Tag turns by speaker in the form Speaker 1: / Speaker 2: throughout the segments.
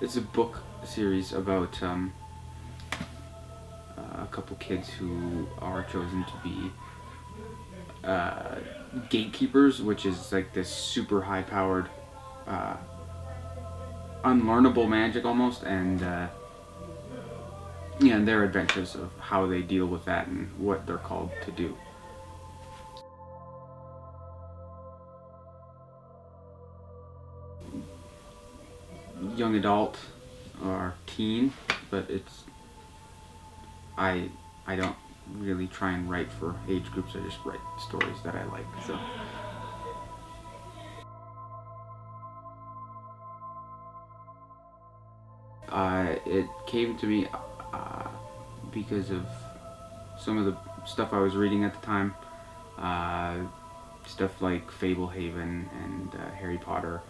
Speaker 1: It's a book series about a couple kids who are chosen to be gatekeepers, which is like this super high-powered, unlearnable magic almost, and yeah, and their adventures of how they deal with that and what they're called to do. Young adult or teen, but I don't really try and write for age groups. I just write stories that I like. So it came to me because of some of the stuff I was reading at the time. Stuff like Fablehaven and Harry Potter.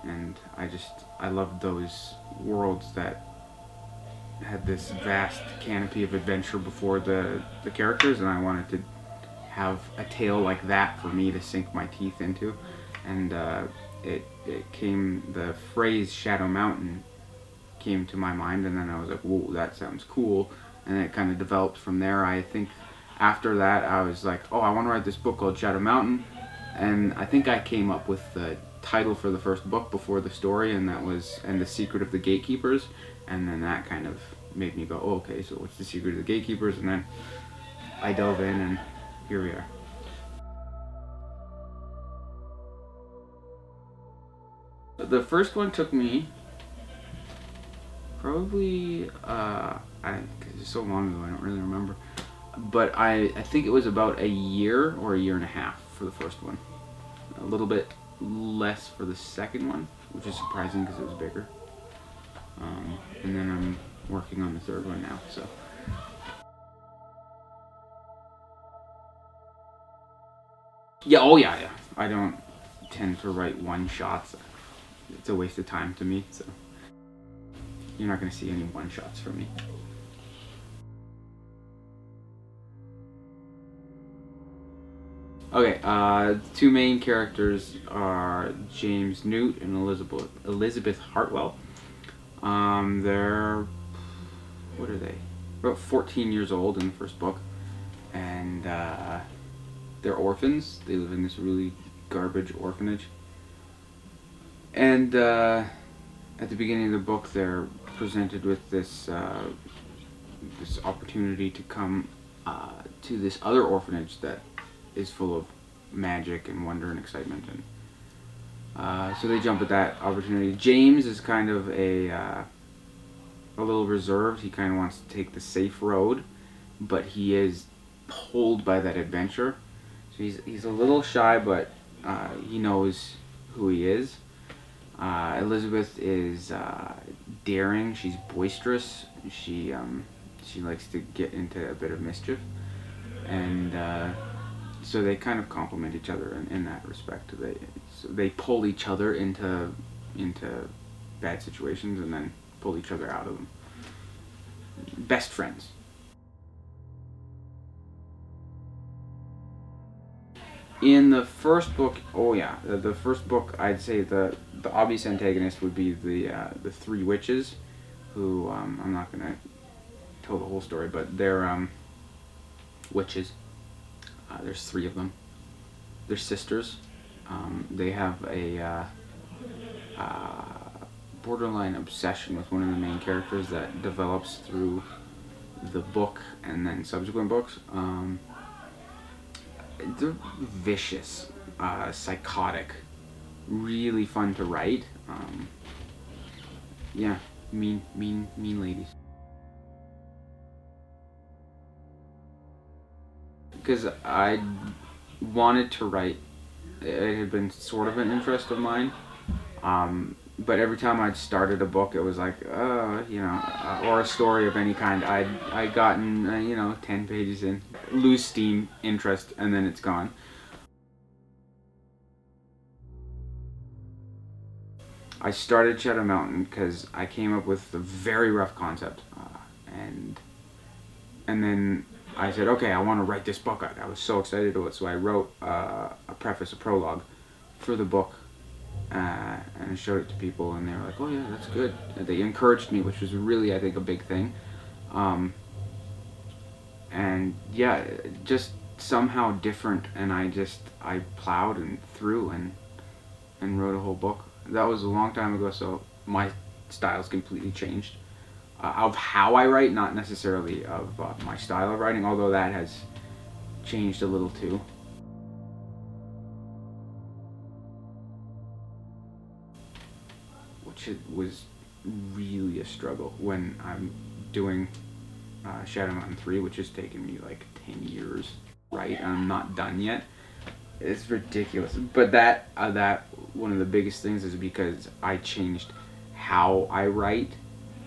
Speaker 1: And I loved those worlds that had this vast canopy of adventure before the characters, and I wanted to have a tale like that for me to sink my teeth into. And the phrase Shadow Mountain came to my mind, and then I was like, whoa, that sounds cool. And it kind of developed from there. I think after that I was like, oh, I want to write this book called Shadow Mountain, and I think I came up with the title for the first book before the story, and that was "And the Secret of the Gatekeepers," and then that kind of made me go, oh, okay, so what's the secret of the gatekeepers? And then I dove in, and here we are. The first one took me probably cause it's so long ago I don't really remember, but I think it was about a year or a year and a half for the first one. A little bit less for the second one, which is surprising because it was bigger. And then I'm working on the third one now. So yeah, oh yeah, yeah. I don't tend to write one shots. It's a waste of time to me. So you're not going to see any one shots from me. Okay, the two main characters are James Newt and Elizabeth Hartwell. They're, what are they? About 14 years old in the first book, and they're orphans. They live in this really garbage orphanage. And at the beginning of the book, they're presented with this opportunity to come to this other orphanage that is full of magic and wonder and excitement, and so they jump at that opportunity. James is kind of a little reserved. He kind of wants to take the safe road, but he is pulled by that adventure. So he's a little shy, but he knows who he is. Elizabeth is daring. She's boisterous. She likes to get into a bit of mischief, and so they kind of complement each other in that respect. They pull each other into bad situations and then pull each other out of them. Best friends. In the first book, oh yeah, the first book, I'd say the obvious antagonist would be the three witches, who I'm not gonna tell the whole story, but they're witches. There's three of them. They're sisters. They have a borderline obsession with one of the main characters that develops through the book and then subsequent books. They're vicious, psychotic, really fun to write. Yeah, mean ladies. Because I wanted to write, it had been sort of an interest of mine, but every time I'd started a book, it was like, or a story of any kind, I'd gotten 10 pages in, lose steam, interest, and then it's gone. I started Shadow Mountain because I came up with a very rough concept, and then I said, okay, I want to write this book. I was so excited to it, so I wrote a preface, a prologue for the book, and I showed it to people, and they were like, "Oh yeah, that's good." They encouraged me, which was really, I think, a big thing. And yeah, just somehow different, and I plowed and threw and wrote a whole book. That was a long time ago, so my style's completely changed. Of how I write, not necessarily of my style of writing, although that has changed a little too. Which was really a struggle when I'm doing Shadow Mountain 3, which has taken me like 10 years, right? And I'm not done yet. It's ridiculous. But that one of the biggest things is because I changed how I write,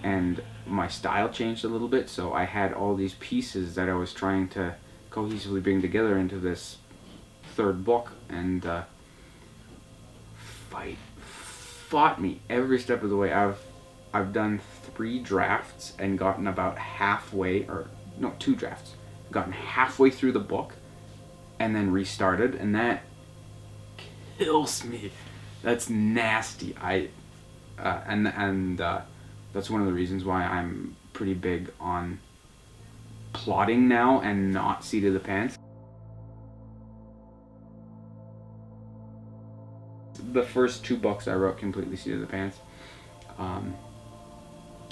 Speaker 1: and my style changed a little bit. So I had all these pieces that I was trying to cohesively bring together into this third book, and fought me every step of the way. I've done 3 drafts and gotten about halfway, or no, 2 drafts, gotten halfway through the book and then restarted, and that kills me. That's nasty. And that's one of the reasons why I'm pretty big on plotting now and not seat of the pants. The first 2 books I wrote completely seat of the pants.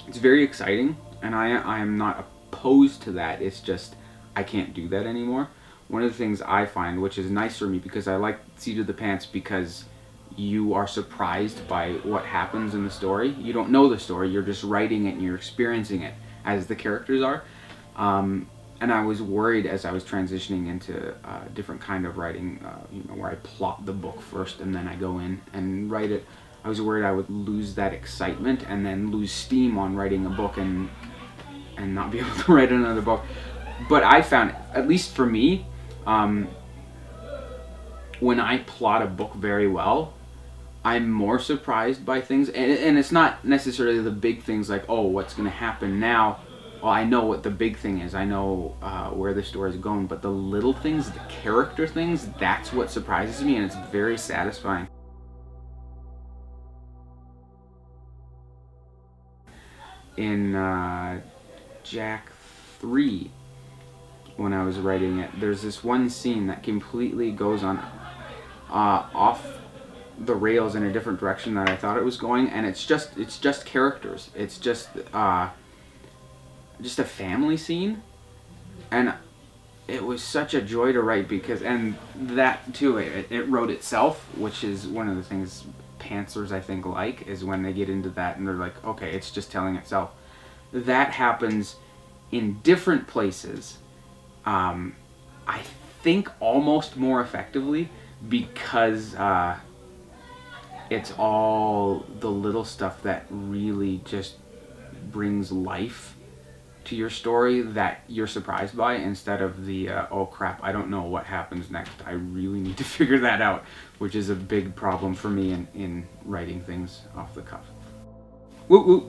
Speaker 1: It's very exciting, and I am not opposed to that. It's just I can't do that anymore. One of the things I find, which is nice for me, because I like seat of the pants, because you are surprised by what happens in the story. You don't know the story, you're just writing it and you're experiencing it as the characters are. And I was worried as I was transitioning into a different kind of writing, where I plot the book first and then I go in and write it. I was worried I would lose that excitement and then lose steam on writing a book and not be able to write another book. But I found, at least for me, when I plot a book very well, I'm more surprised by things. And it's not necessarily the big things like, oh, what's going to happen now? Well, I know what the big thing is. I know where the story is going. But the little things, the character things, that's what surprises me, and it's very satisfying. In Jack 3, when I was writing it, there's this one scene that completely goes on off the rails in a different direction than I thought it was going, and it's just characters. It's just a family scene, and it was such a joy to write, because, and that too, it wrote itself, which is one of the things pantsers, I think, like, is when they get into that and they're like, okay, it's just telling itself. That happens in different places, I think almost more effectively, because it's all the little stuff that really just brings life to your story that you're surprised by, instead of the oh crap, I don't know what happens next, I really need to figure that out, which is a big problem for me in writing things off the cuff. Woo woo.